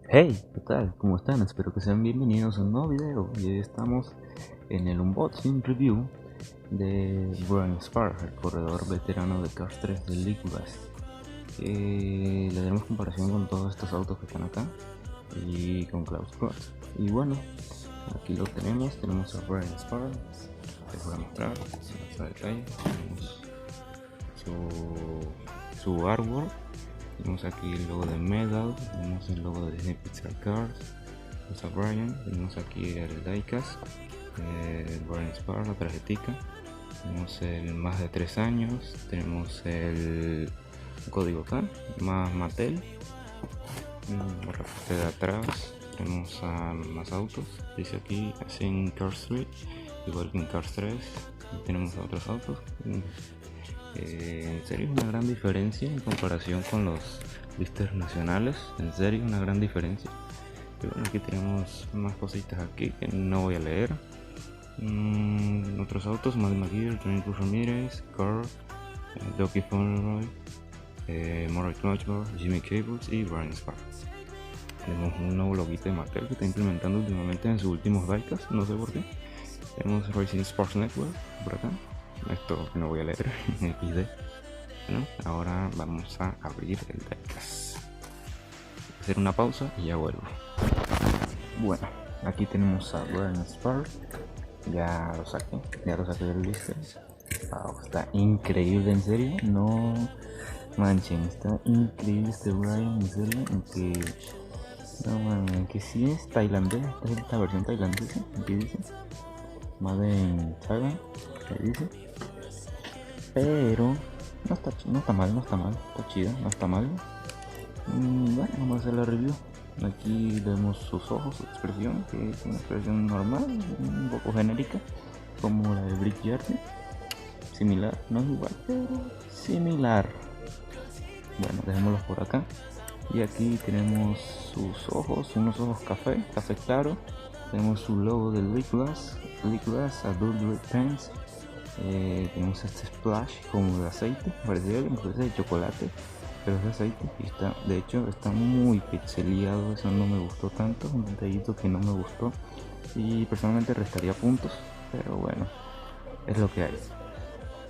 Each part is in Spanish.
Hey, ¿qué tal? ¿Cómo están? Espero que sean bienvenidos a un nuevo video. Y hoy estamos en el unboxing review de Brian Spar, el corredor veterano de Cars 3 de Liquibus. Le daremos comparación con todos estos autos que están acá y con Klaus Cross. Y bueno, aquí lo tenemos a Brian Spar. Les voy a mostrar más a detalle. Tenemos su artwork. Tenemos aquí el logo de Medal, tenemos el logo de Disney Pixar Cars, tenemos a Brian, tenemos aquí el Diecast, el Brian Spar, la tarjetica, tenemos el más de 3 años, tenemos el código acá, más Mattel, por la parte de atrás tenemos a más autos, dice aquí así en Cars 3, igual que en Cars 3, y tenemos a otros autos. En serio es una gran diferencia en comparación con los blisters nacionales, en serio una gran diferencia. Y bueno, aquí tenemos más cositas aquí que no voy a leer. Otros autos: Maddie McGear, Tony Cruz Ramirez, Carl, Doki Fauntleroy, Murray Clutchbar, Jimmy Cables y Brian Spar. Tenemos un nuevo loguito de Mattel que está implementando últimamente en sus últimos diecast, no sé por qué. Tenemos Racing Sports Network por acá, esto que no voy a leer en XD. Bueno, ahora vamos a abrir el diecast. Hacer una pausa y ya vuelvo. Bueno, aquí tenemos a Brian Spar. Ya lo saqué del blister. Wow, está increíble, en serio. No manchen, está increíble este Brian, en serio. Aunque no man, que sí es tailandés, esta es esta versión tailandesa. Aquí dice Made in Thailand, que dice. Pero no está mal, está chido, no está mal. Bueno, vamos a hacer la review. Aquí vemos sus ojos, su expresión, que es una expresión normal, un poco genérica, como la de Brickyard. Similar, no es igual, pero similar. Bueno, dejémoslos por acá. Y aquí tenemos sus ojos, unos ojos café claro. Tenemos su logo de Liquibus, Adult Red Pants. Tenemos este splash como de aceite, parece de chocolate, pero es de aceite y está, de hecho está muy pixeleado. Eso no me gustó tanto, un detallito que no me gustó y personalmente restaría puntos, pero bueno, es lo que hay.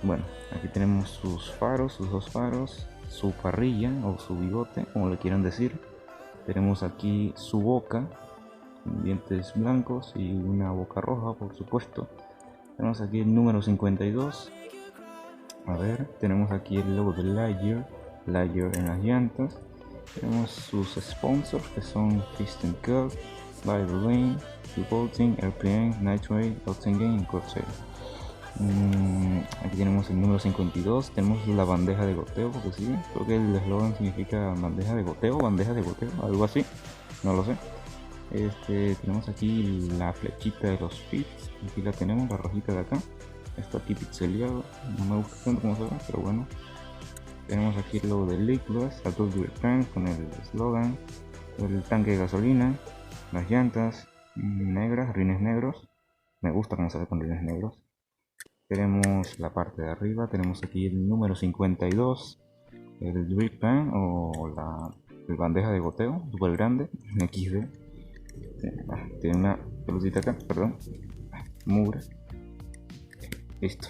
Bueno, aquí tenemos sus faros, sus dos faros, su parrilla o su bigote, como le quieran decir. Tenemos aquí su boca, dientes blancos y una boca roja, por supuesto. Tenemos aquí el número 52. A ver, tenemos aquí el logo de Lightyear en las llantas. Tenemos sus sponsors, que son Fist and Cup, By the Lane, Bolting, RPM, Nightway, Game y Corsair. Aquí tenemos el número 52. Tenemos la bandeja de goteo, porque sí, creo que el eslogan significa bandeja de goteo, algo así, no lo sé. Tenemos aquí la flechita de los fits, aquí la tenemos, la rojita de acá. Esto aquí pixeleado, no me gusta tanto como se ve, pero bueno. Tenemos aquí el logo de Liquibus, Adult Red Tank con el eslogan, el tanque de gasolina, las llantas negras, rines negros. Me gusta cómo se ve con rines negros. Tenemos la parte de arriba, tenemos aquí el número 52, el Drip Pan o la bandeja de goteo, super grande, XD. Tiene una pelucita acá, perdón, mugre. Listo.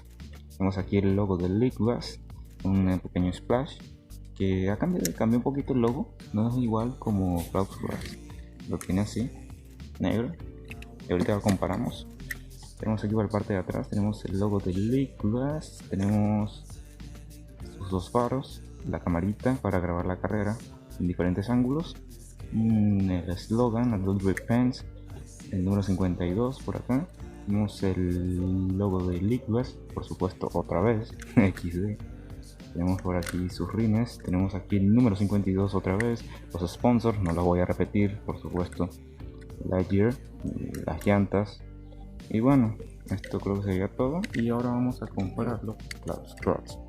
Tenemos aquí el logo del Liquibus, un pequeño splash que ha cambiado un poquito el logo, no es igual como Cloudburst, lo tiene así, negro. Y ahorita lo comparamos. Tenemos aquí por la parte de atrás, tenemos el logo de Liquibus, tenemos sus dos faros, la camarita para grabar la carrera en diferentes ángulos, el eslogan, Adult Red Pants, el número 52 por acá. Tenemos el logo de Liquibus, por supuesto, otra vez, XD. Tenemos por aquí sus rines, tenemos aquí el número 52 otra vez, los sponsors, no los voy a repetir, por supuesto, Lightyear, las llantas. Y bueno, esto creo que sería todo. Y ahora vamos a compararlo con los Crocs.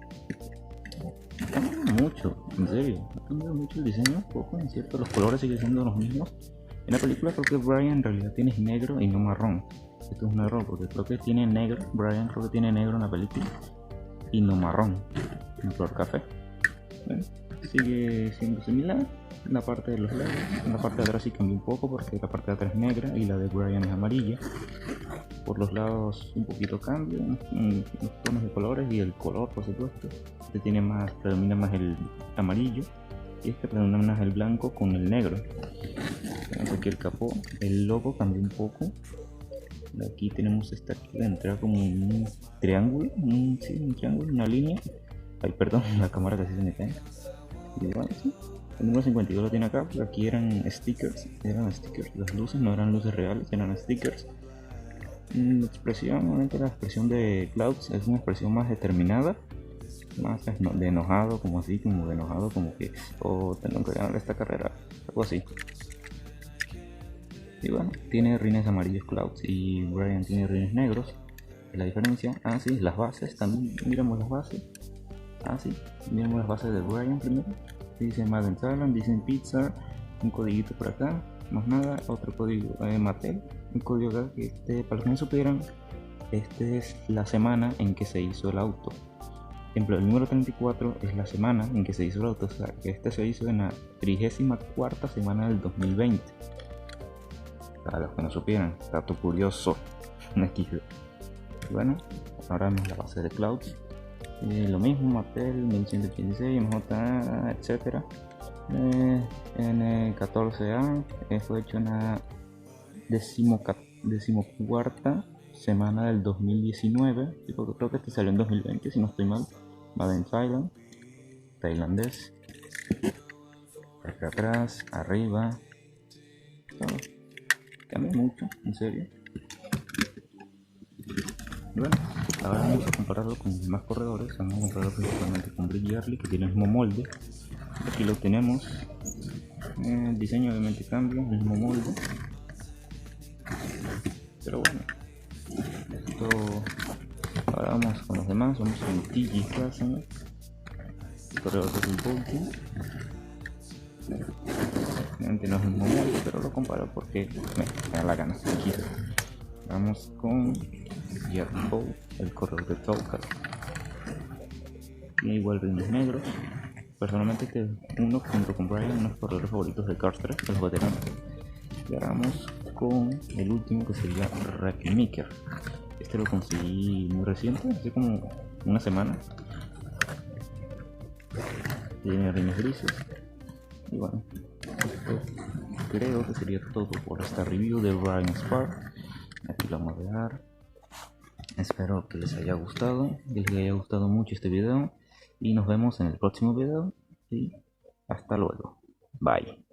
Cambia mucho, en serio, cambia mucho el diseño, poco, en cierto, los colores siguen siendo los mismos. En la película creo que Brian en realidad tiene negro y no marrón. Esto es un error porque creo que tiene negro, Brian creo que tiene negro en la película y no marrón, en color café. Bueno, sigue siendo similar, la parte de los lados. La parte de atrás sí cambia un poco porque la parte de atrás es negra y la de Brian es amarilla. Por los lados un poquito cambia, los tonos de colores y el color, por supuesto. Este tiene más, predomina más el amarillo y este predomina más el blanco con el negro. Tenemos aquí el capó, el logo cambia un poco. Aquí tenemos esta entrada como un triángulo, sí, un triángulo, una línea. Ay, perdón, la cámara casi se me cae. Y bueno, sí. El número 52 lo tiene acá, aquí eran stickers, las luces no eran luces reales, eran stickers. La expresión, obviamente la expresión de Clouds es una expresión más determinada, más de enojado, como así, como de enojado, como que, oh, tengo que ganar esta carrera, algo así. Y bueno, tiene rines amarillos Clouds y Brian tiene rines negros. La diferencia, sí, las bases, también miramos las bases. Sí, miramos las bases de Brian primero. Dice Made in Thailand, dice Pizza, un codiguito por acá, más nada, otro código Mattel, un código acá que para los que no supieran, este es la semana en que se hizo el auto. Por ejemplo, el número 34 es la semana en que se hizo el auto, o sea, que este se hizo en la 34ª semana del 2020. Para los que no supieran, dato curioso. Bueno, ahora vemos la base de Clouds. Lo mismo, Mattel 1186, MJ, etc. N14A fue hecho en la 14ª semana del 2019. Creo que este salió en 2020, si no estoy mal. Made in Thailand, tailandés. Acá atrás, arriba. Todo. Cambia mucho, en serio. Bueno, ahora vamos a compararlo con más corredores. Vamos a compararlo principalmente con Brick Yarley, que tiene el mismo molde. Aquí lo tenemos. El diseño obviamente cambia, el mismo molde. Pero bueno, esto. Ahora vamos con los demás. Vamos con TG Classic, corredor de Bulky. Obviamente no es el mismo molde, pero lo comparo porque me da la gana. Aquí. Vamos con Jerry Bow, el corredor de Tolkien. Tiene igual rines negros. Personalmente que uno junto con Brian, uno de los corredores favoritos de Cars 3, de los veteranos. Y ahora vamos con el último, que sería Rackmaker. Este lo conseguí muy reciente, hace como una semana. Tiene rines grises. Y bueno, esto creo que sería todo por esta review de Brian Spark. Aquí lo vamos a dejar. Espero que les haya gustado, mucho este video. Y nos vemos en el próximo video. Y hasta luego. Bye.